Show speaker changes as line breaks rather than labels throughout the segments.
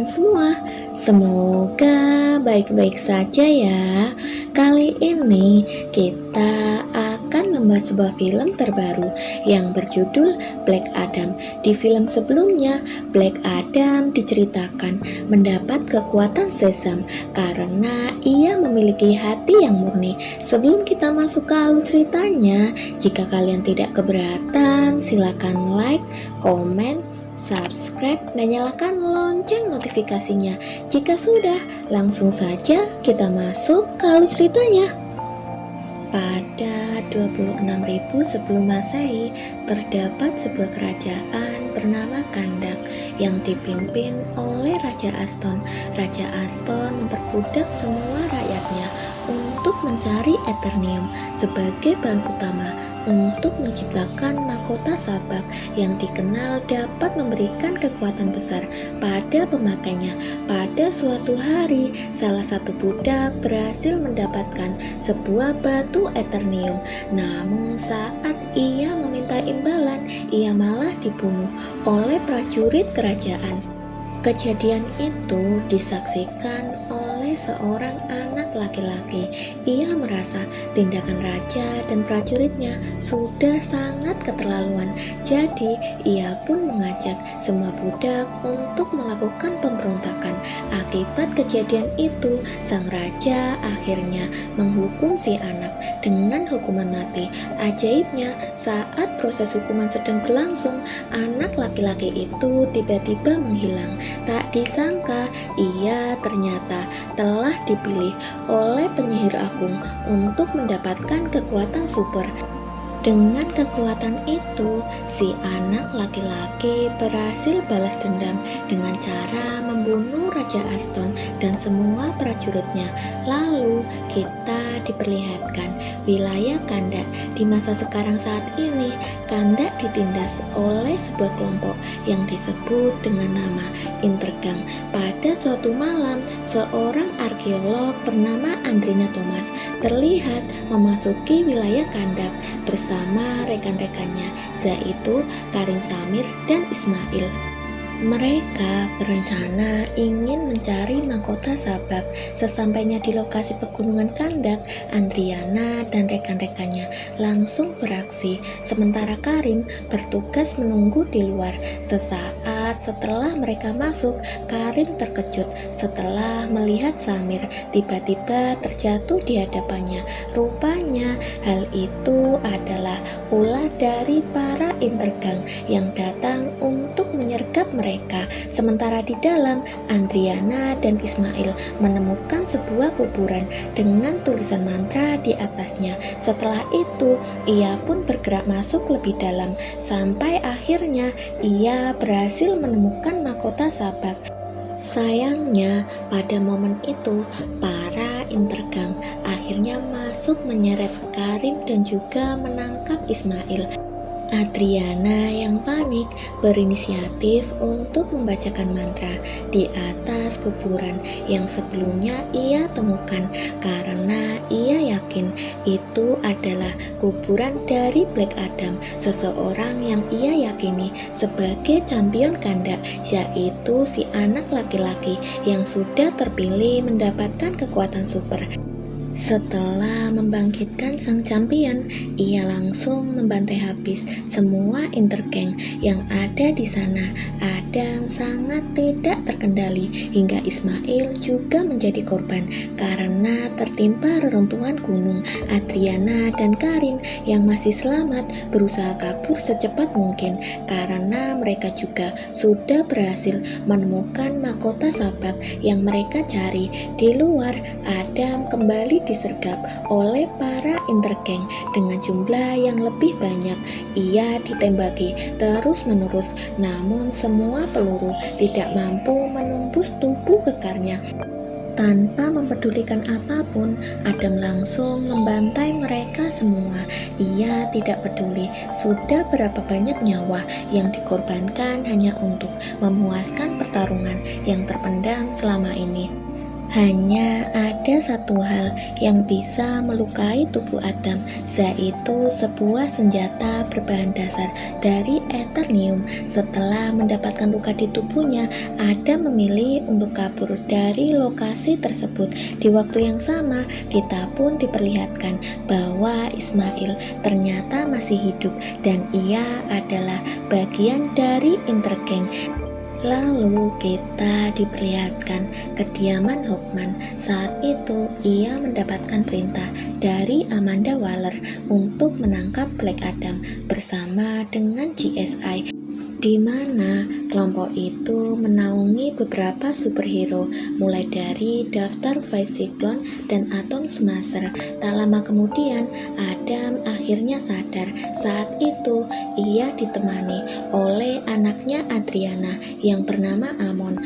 kalian semua. Semoga baik-baik saja ya. Kali ini kita akan membahas sebuah film terbaru yang berjudul Black Adam. Di film sebelumnya, Black Adam diceritakan mendapat kekuatan sesam karena ia memiliki hati yang murni. Sebelum kita masuk ke alur ceritanya, jika kalian tidak keberatan, silakan like, komen, subscribe, dan nyalakan lonceng notifikasinya. Jika sudah, langsung saja kita masuk ke alur ceritanya. Pada 26.000 sebelum Masehi, terdapat sebuah kerajaan bernama Kandak yang dipimpin oleh Raja Aston. Raja Aston memperbudak semua rakyatnya untuk mencari Eternium sebagai bahan utama untuk menciptakan mahkota sabak yang dikenal dapat memberikan kekuatan besar pada pemakainya. Pada suatu hari, salah satu budak berhasil mendapatkan sebuah batu Eternium. Namun saat ia meminta imbalan, ia malah dibunuh oleh prajurit kerajaan. Kejadian itu disaksikan oleh seorang anak laki-laki. Ia merasa tindakan raja dan prajuritnya sudah sangat keterlaluan. Jadi, ia pun mengajak semua budak untuk melakukan pemberontakan. Akibat kejadian itu, sang raja akhirnya menghukum si anak dengan hukuman mati. Ajaibnya, saat proses hukuman sedang berlangsung, anak laki-laki itu tiba-tiba menghilang. Tak disangka, ia ternyata telah dipilih oleh penyihir agung untuk mendapatkan kekuatan super. Dengan kekuatan itu, si anak laki-laki berhasil balas dendam dengan cara membunuh Raja Aston dan semua prajuritnya. Lalu kita diperlihatkan wilayah Kandak. Di masa sekarang saat ini, Kandak ditindas oleh sebuah kelompok yang disebut dengan nama Intergang. Pada suatu malam, seorang arkeolog bernama Andrina Thomas terlihat memasuki wilayah Kandak bersama rekan-rekannya, yaitu Karim Samir dan Ismail. Mereka berencana ingin mencari mahkota sabak. Sesampainya di lokasi pegunungan Kandak, Andriana dan rekan-rekannya langsung beraksi, sementara Karim bertugas menunggu di luar. Sesaat setelah mereka masuk, Karim terkejut setelah melihat Samir tiba-tiba terjatuh di hadapannya. Rupanya hal itu adalah ulah dari para Intergang yang datang untuk menyergap mereka. Sementara di dalam, Andriana dan Ismail menemukan sebuah kuburan dengan tulisan mantra di atasnya. Setelah itu, ia pun bergerak masuk lebih dalam sampai akhirnya ia berhasil menemukan mahkota sabak. Sayangnya, pada momen itu, para Intergang akhirnya masuk menyeret Karim dan juga menangkap Ismail. Adriana yang panik berinisiatif untuk membacakan mantra di atas kuburan yang sebelumnya ia temukan karena ia yakin itu adalah kuburan dari Black Adam, seseorang yang ia yakini sebagai champion Kandak, yaitu si anak laki-laki yang sudah terpilih mendapatkan kekuatan super. Setelah membangkitkan sang champion, ia langsung membantai habis semua Intergang yang ada di sana. Adam sangat tidak terkendali hingga Ismail juga menjadi korban karena tertimpa reruntuhan gunung. Adriana dan Karim yang masih selamat berusaha kabur secepat mungkin karena mereka juga sudah berhasil menemukan mahkota sabak yang mereka cari. Di luar, Adam kembali disergap oleh para Intergang dengan jumlah yang lebih banyak. Ia ditembaki terus-menerus, namun semua peluru tidak mampu menembus tubuh kekarnya. Tanpa mempedulikan apapun, Adam langsung membantai mereka semua. Ia tidak peduli sudah berapa banyak nyawa yang dikorbankan hanya untuk memuaskan pertarungan yang terpendam selama ini. Hanya ada satu hal yang bisa melukai tubuh Adam, yaitu sebuah senjata berbahan dasar dari Eternium. Setelah mendapatkan luka di tubuhnya, Adam memilih untuk kabur dari lokasi tersebut. Di waktu yang sama, kita pun diperlihatkan bahwa Ismail ternyata masih hidup dan ia adalah bagian dari Intergang. Lalu kita diperlihatkan kediaman Hawkman. Saat itu ia mendapatkan perintah dari Amanda Waller untuk menangkap Black Adam bersama dengan GSI, di mana kelompok itu menaungi beberapa superhero mulai dari Daftar Five Cyclone dan Atom Smasher. Tak lama kemudian Adam akhirnya sadar. Saat itu ia ditemani oleh anaknya Adriana yang bernama Amon.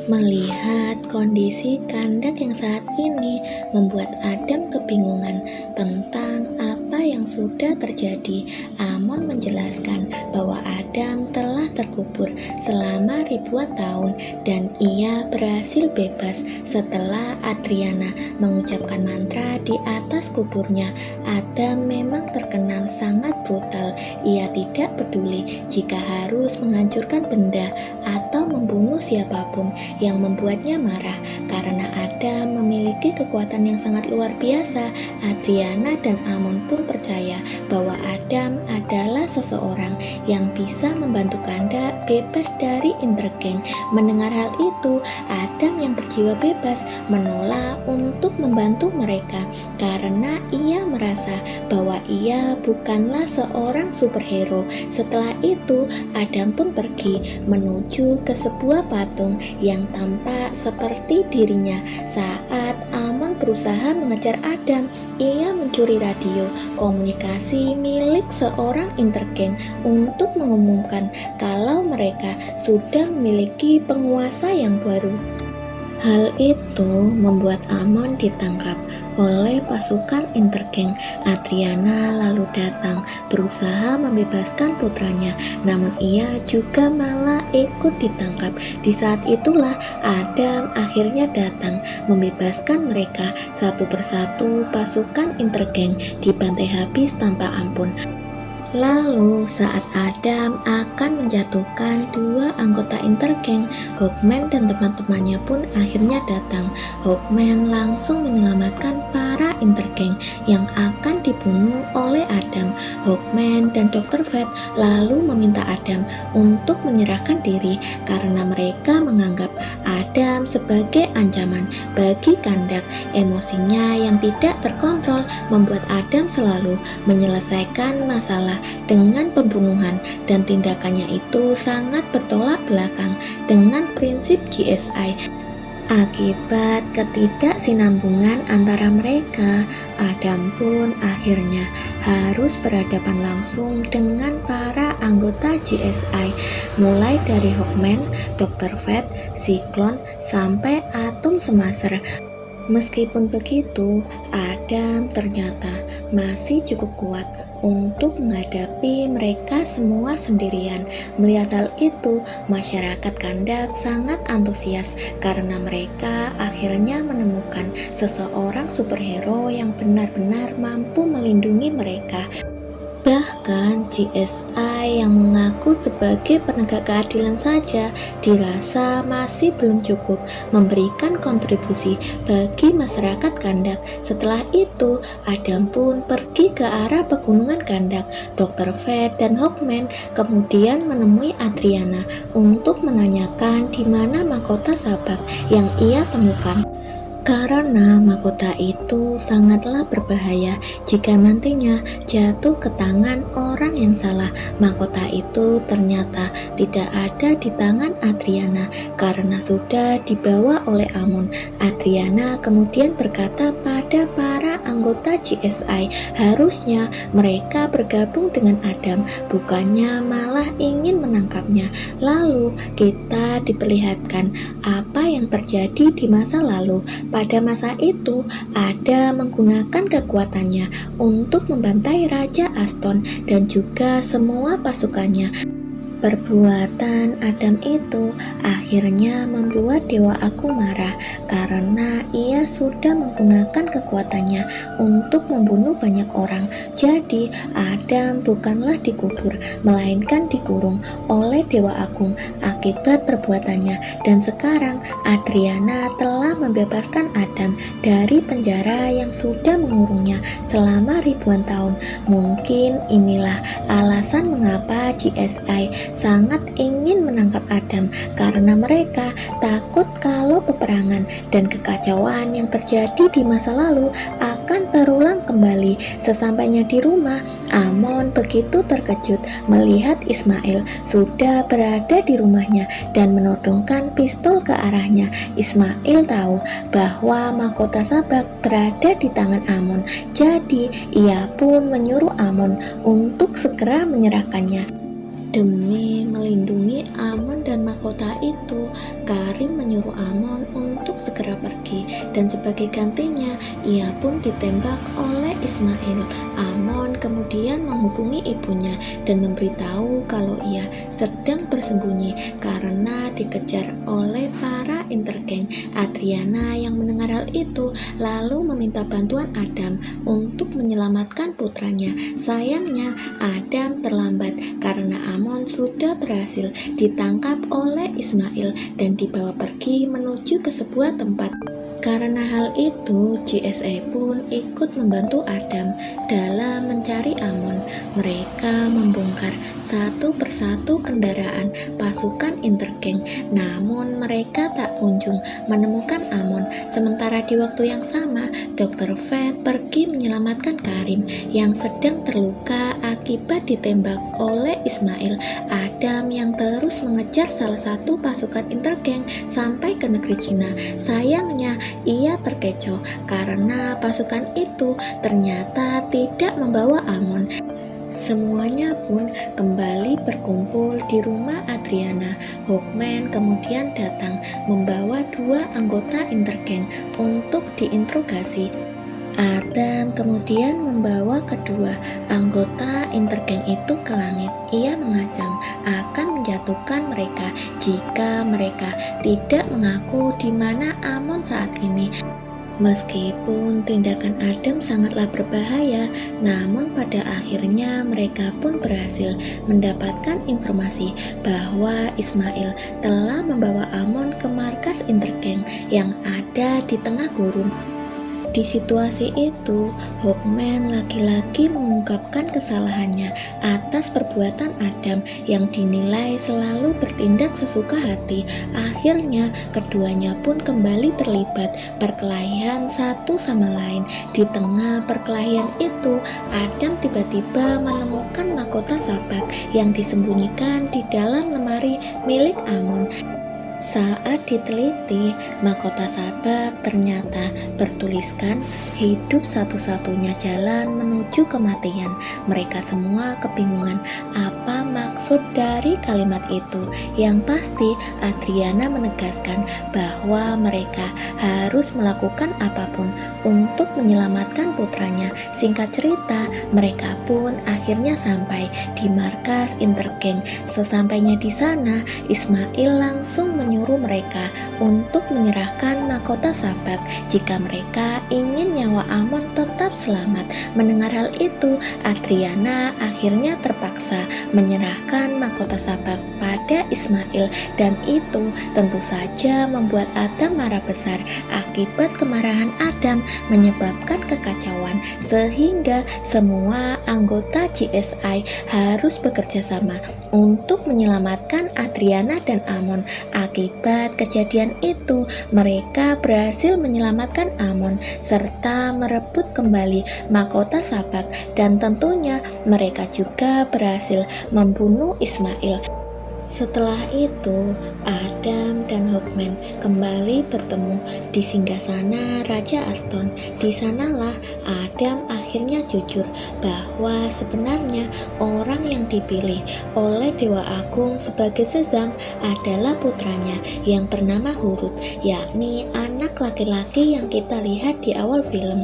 Melihat kondisi Kandak yang saat ini membuat Adam kebingungan tentang apa yang sudah terjadi. Amon menjelaskan bahwa Adam telah terkubur selama ribuan tahun dan ia berhasil bebas setelah Adriana mengucapkan mantra di atas kuburnya. Adam memang terkenal sangat brutal. Ia tidak peduli jika harus menghancurkan benda atau membunuh siapapun yang membuatnya marah. Karena Adam memiliki kekuatan yang sangat luar biasa, Adriana dan Amon pun percaya bahwa Adam adalah seseorang yang bisa membantu Kandak bebas dari Intergang. Mendengar hal itu, Adam yang berjiwa bebas menolak untuk membantu mereka karena ia merasa bahwa ia bukanlah seorang superhero. Setelah itu, Adam pun pergi menuju ke sebuah patung yang tampak seperti dirinya. Saat Amon berusaha mengejar Adam, ia mencuri radio komunikasi milik seorang Intergang untuk mengumumkan kalau mereka sudah memiliki penguasa yang baru. Hal itu membuat Amon ditangkap oleh pasukan Intergang. Adriana lalu datang berusaha membebaskan putranya, namun ia juga malah ikut ditangkap. Di saat itulah Adam akhirnya datang membebaskan mereka. Satu persatu pasukan Intergang dibantai habis tanpa ampun. Lalu saat Adam akan menjatuhkan dua anggota Intergang, Hawkman dan teman-temannya pun akhirnya datang. Hawkman langsung menyelamatkan para Intergang yang akan dibunuh oleh Adam. Hawkman dan Dr. Fate lalu meminta Adam untuk menyerahkan diri karena mereka menganggap Adam sebagai ancaman bagi Kandak. Emosinya yang tidak terkontrol membuat Adam selalu menyelesaikan masalah dengan pembunuhan, dan tindakannya itu sangat bertolak belakang dengan prinsip GSI. Akibat ketidaksinambungan antara mereka, Adam pun akhirnya harus berhadapan langsung dengan para anggota GSI, mulai dari Hawkman, Dr. Fate, Cyclone, sampai Atom Smasher. Meskipun begitu, Adam ternyata masih cukup kuat untuk menghadapi mereka semua sendirian. Melihat hal itu, masyarakat Kandak sangat antusias karena mereka akhirnya menemukan seseorang superhero yang benar-benar mampu melindungi mereka. Bahkan GSI yang mengaku sebagai penegak keadilan saja dirasa masih belum cukup memberikan kontribusi bagi masyarakat Kandak. Setelah itu, Adam pun pergi ke arah pegunungan Kandak. Dr. Fate dan Hawkman kemudian menemui Adriana untuk menanyakan di mana mahkota Sabak yang ia temukan. Karena mahkota itu sangatlah berbahaya jika nantinya jatuh ke tangan orang yang salah. Mahkota itu ternyata tidak ada di tangan Adriana karena sudah dibawa oleh Amon. Adriana kemudian berkata pada para anggota GSI, harusnya mereka bergabung dengan Adam, bukannya malah ingin menangkapnya. Lalu kita diperlihatkan apa yang terjadi di masa lalu. Pada masa itu, Adam menggunakan kekuatannya untuk membantai Raja Aston dan juga semua pasukannya. Perbuatan Adam itu akhirnya membuat Dewa Agung marah karena ia sudah menggunakan kekuatannya untuk membunuh banyak orang. Jadi Adam bukanlah dikubur, melainkan dikurung oleh Dewa Agung akibat perbuatannya. Dan sekarang Adriana telah membebaskan Adam dari penjara yang sudah mengurungnya selama ribuan tahun. Mungkin inilah alasan mengapa GSI sangat ingin menangkap Adam, karena mereka takut kalau peperangan dan kekacauan yang terjadi di masa lalu akan terulang kembali. Sesampainya di rumah, Amon begitu terkejut melihat Ismail sudah berada di rumahnya dan menodongkan pistol ke arahnya. Ismail tahu bahwa mahkota Sabak berada di tangan Amon, jadi ia pun menyuruh Amon untuk segera menyerahkannya. Demi melindungi Amon dan mahkota itu, Karim menyuruh Amon untuk segera pergi, dan sebagai gantinya ia pun ditembak oleh Ismail. Amon kemudian menghubungi ibunya dan memberitahu kalau ia sedang bersembunyi karena dikejar oleh para intergeng. Adriana yang mendengar hal itu lalu meminta bantuan Adam untuk menyelamatkan putranya. Sayangnya Adam terlambat karena Amon sudah berhasil ditangkap oleh Ismail dan dibawa pergi menuju ke sebuah tempat. Karena hal itu, GSA pun ikut membantu Adam dalam mencari Amon. Mereka membongkar satu persatu kendaraan pasukan intergeng, namun mereka tak kunjung menemukan Amon. Sementara di waktu yang sama, Dr. Fate pergi menyelamatkan Karim yang sedang terluka akibat ditembak oleh Ismail. Adam yang terus mengejar salah satu pasukan intergeng sampai ke negeri Cina. Sayangnya, ia terkecoh karena pasukan itu ternyata tidak membawa Amon. Semuanya pun kembali berkumpul di rumah Adriana. Hawkman kemudian datang membawa 2 anggota intergeng untuk diinterogasi. Adam kemudian membawa kedua anggota intergeng itu ke langit. Ia mengancam akan menjatuhkan mereka jika mereka tidak mengaku di mana Amon saat ini. Meskipun tindakan Adam sangatlah berbahaya, namun pada akhirnya mereka pun berhasil mendapatkan informasi bahwa Ismail telah membawa Amon ke markas intergeng yang ada di tengah gurun. Di situasi itu, Hawkman lagi-lagi mengungkapkan kesalahannya atas perbuatan Adam yang dinilai selalu bertindak sesuka hati. Akhirnya, keduanya pun kembali terlibat perkelahian satu sama lain. Di tengah perkelahian itu, Adam tiba-tiba menemukan mahkota Sabak yang disembunyikan di dalam lemari milik Amon. Saat diteliti, mahkota Sabak ternyata bertuliskan hidup satu-satunya jalan menuju kematian. Mereka semua kebingungan apa maksud dari kalimat itu. Yang pasti Adriana menegaskan bahwa mereka harus melakukan apapun untuk menyelamatkan putranya. Singkat cerita, mereka pun akhirnya sampai di markas intergeng. Sesampainya di sana, Ismail langsung menyuruh mereka untuk menyerahkan mahkota Sabak jika mereka ingin nyawa Amon tetap selamat. Mendengar hal itu, Adriana akhirnya terpaksa menyerahkan mahkota Sabak pada Ismail, dan itu tentu saja membuat Adam marah besar. Akibat kemarahan Adam menyebabkan kekacauan sehingga semua anggota GSI harus bekerja sama untuk menyelamatkan Adriana dan Amon. Akibat kejadian itu, mereka berhasil menyelamatkan Amon serta merebut kembali mahkota Sabak, dan tentunya mereka juga berhasil membunuh Ismail. Setelah itu, Adam dan Hawkman kembali bertemu di singgasana Raja Aston. Di sanalah Adam akhirnya jujur bahwa sebenarnya orang yang dipilih oleh Dewa Agung sebagai Shazam adalah putranya yang bernama Hurut, yakni anak laki-laki yang kita lihat di awal film.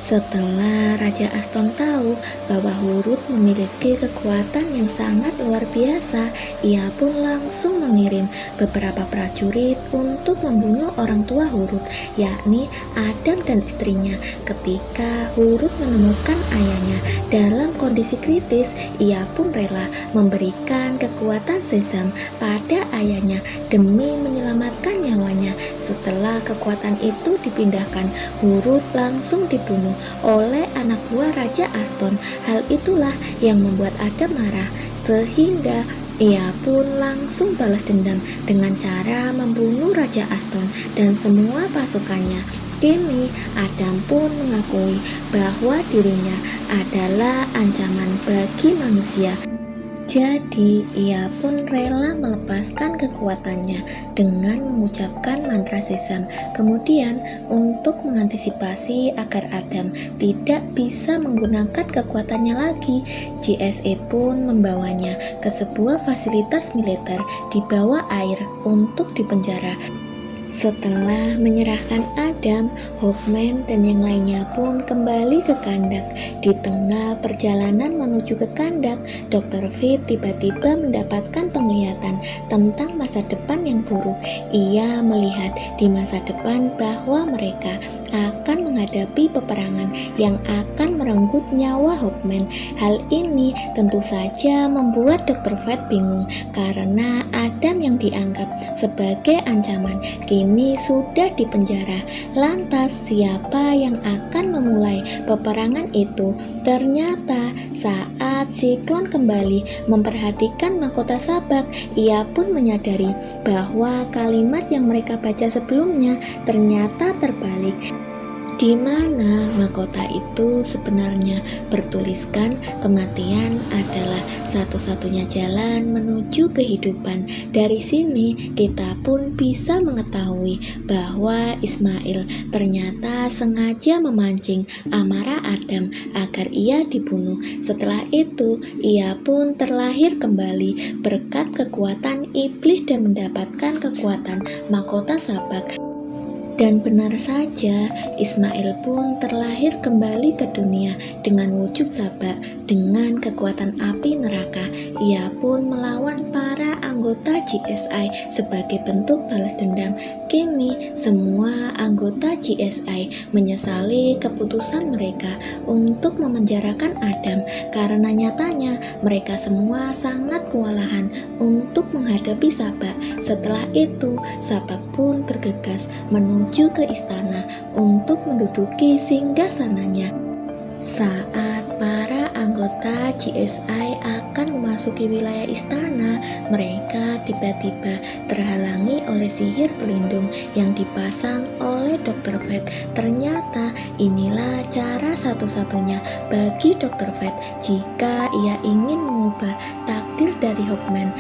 Setelah Raja Aston tahu bahwa Hurut memiliki kekuatan yang sangat luar biasa, ia pun langsung mengirim beberapa prajurit untuk membunuh orang tua Hurut, yakni Adam dan istrinya. Ketika Hurut menemukan ayahnya dalam kondisi kritis, ia pun rela memberikan kekuatan sesam pada ayahnya demi menyelamatkan nyawanya. Setelah kekuatan itu dipindahkan, Hurut langsung dibunuh oleh anak buah Raja Aston. Hal itulah yang membuat Adam marah, sehingga ia pun langsung balas dendam dengan cara membunuh Raja Aston dan semua pasukannya. Kini Adam pun mengakui bahwa dirinya adalah ancaman bagi manusia. Jadi ia pun rela melepaskan kekuatannya dengan mengucapkan mantra sesam. Kemudian untuk mengantisipasi agar Adam tidak bisa menggunakan kekuatannya lagi, JSA pun membawanya ke sebuah fasilitas militer di bawah air untuk dipenjara. Setelah menyerahkan Adam, Hawkman dan yang lainnya pun kembali ke Kandak. Di tengah perjalanan menuju ke Kandak, Dr. Fate tiba-tiba mendapatkan penglihatan tentang masa depan yang buruk. Ia melihat di masa depan bahwa mereka akan menghadapi peperangan yang akan merenggut nyawa Hawkman. Hal ini tentu saja membuat Dr. Fate bingung karena Adam yang dianggap sebagai ancaman kini sudah dipenjara. Lantas siapa yang akan memulai peperangan itu? Ternyata saat Siklon kembali memperhatikan mahkota Sabak, ia pun menyadari bahwa kalimat yang mereka baca sebelumnya ternyata terbalik, di mana mahkota itu sebenarnya bertuliskan kematian adalah satu-satunya jalan menuju kehidupan. Dari sini kita pun bisa mengetahui bahwa Ismail ternyata sengaja memancing amarah Adam agar ia dibunuh. Setelah itu ia pun terlahir kembali berkat kekuatan iblis dan mendapatkan kekuatan mahkota Sabak. Dan benar saja, Ismail pun terlahir kembali ke dunia dengan wujud Sabak dengan kekuatan api neraka. Ia pun melawan para anggota GSI sebagai bentuk balas dendam. Kini semua anggota GSI menyesali keputusan mereka untuk memenjarakan Adam karena nyatanya mereka semua sangat kewalahan untuk menghadapi Sabak. Setelah itu, Sabak pun bergegas menuju ke istana untuk menduduki singgasananya. Saat para anggota GSI akan memasuki wilayah istana, mereka tiba-tiba terhalangi oleh sihir pelindung yang dipasang oleh Dr. Fate. Ternyata inilah cara satu-satunya bagi Dr. Fate jika ia ingin mengubah takdir dari Hawkman.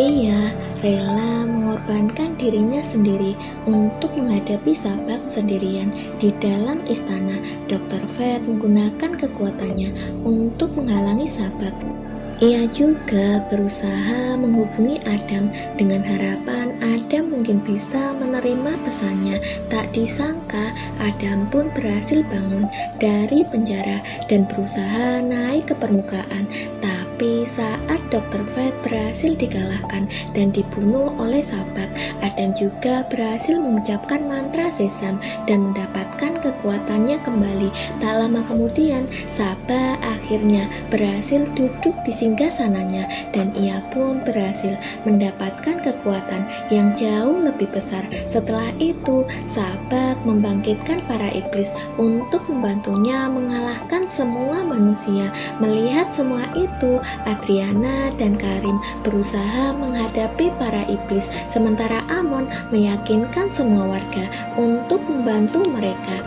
Ia rela mengorbankan dirinya sendiri untuk menghadapi Sabak sendirian di dalam istana. Dr. Fate menggunakan kekuatannya untuk menghalangi Sabak. Ia juga berusaha menghubungi Adam dengan harapan Adam mungkin bisa menerima pesannya. Tak disangka Adam pun berhasil bangun dari penjara dan berusaha naik ke permukaan. Tapi saat Dr. Fate berhasil dikalahkan dan dibunuh oleh Sabak, Adam juga berhasil mengucapkan mantra sesam dan mendapatkan kekuatannya kembali. Tak lama kemudian, Sabak akhirnya berhasil duduk di singgasananya dan ia pun berhasil mendapatkan kekuatan yang jauh lebih besar. Setelah itu, Sabak membangkitkan para iblis untuk membantunya mengalahkan semua manusia. Melihat semua itu, Adriana dan Karim berusaha menghadapi para iblis, sementara Amon meyakinkan semua warga untuk membantu mereka.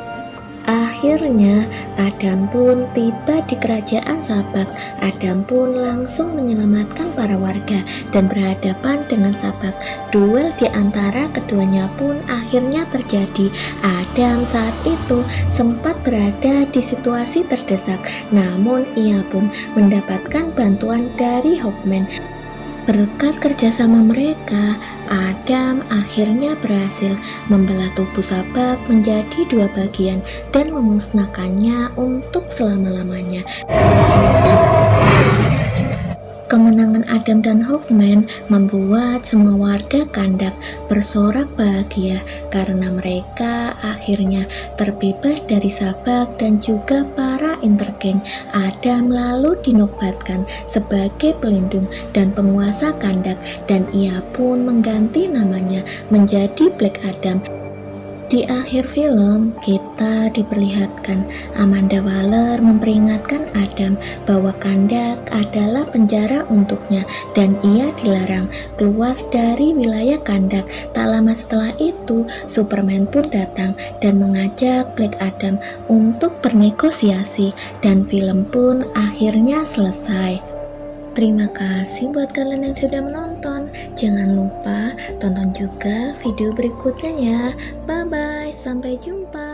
Akhirnya Adam pun tiba di kerajaan Sabak. Adam pun langsung menyelamatkan para warga dan berhadapan dengan Sabak. Duel di antara keduanya pun akhirnya terjadi. Adam saat itu sempat berada di situasi terdesak, namun ia pun mendapatkan bantuan dari Hawkman. Berkat kerjasama mereka, Adam akhirnya berhasil membelah tubuh Sabak menjadi dua bagian dan memusnahkannya untuk selama-lamanya. Kemenangan Adam dan Hawkman membuat semua warga Kandak bersorak bahagia karena mereka akhirnya terbebas dari Sabak dan juga para intergeng. Adam lalu dinobatkan sebagai pelindung dan penguasa Kandak dan ia pun mengganti namanya menjadi Black Adam. Di akhir film, kita diperlihatkan Amanda Waller memperingatkan Adam bahwa Kandak adalah penjara untuknya dan ia dilarang keluar dari wilayah Kandak. Tak lama setelah itu, Superman pun datang dan mengajak Black Adam untuk bernegosiasi dan film pun akhirnya selesai. Terima kasih buat kalian yang sudah menonton. Jangan lupa tonton juga video berikutnya ya. Bye bye, sampai jumpa.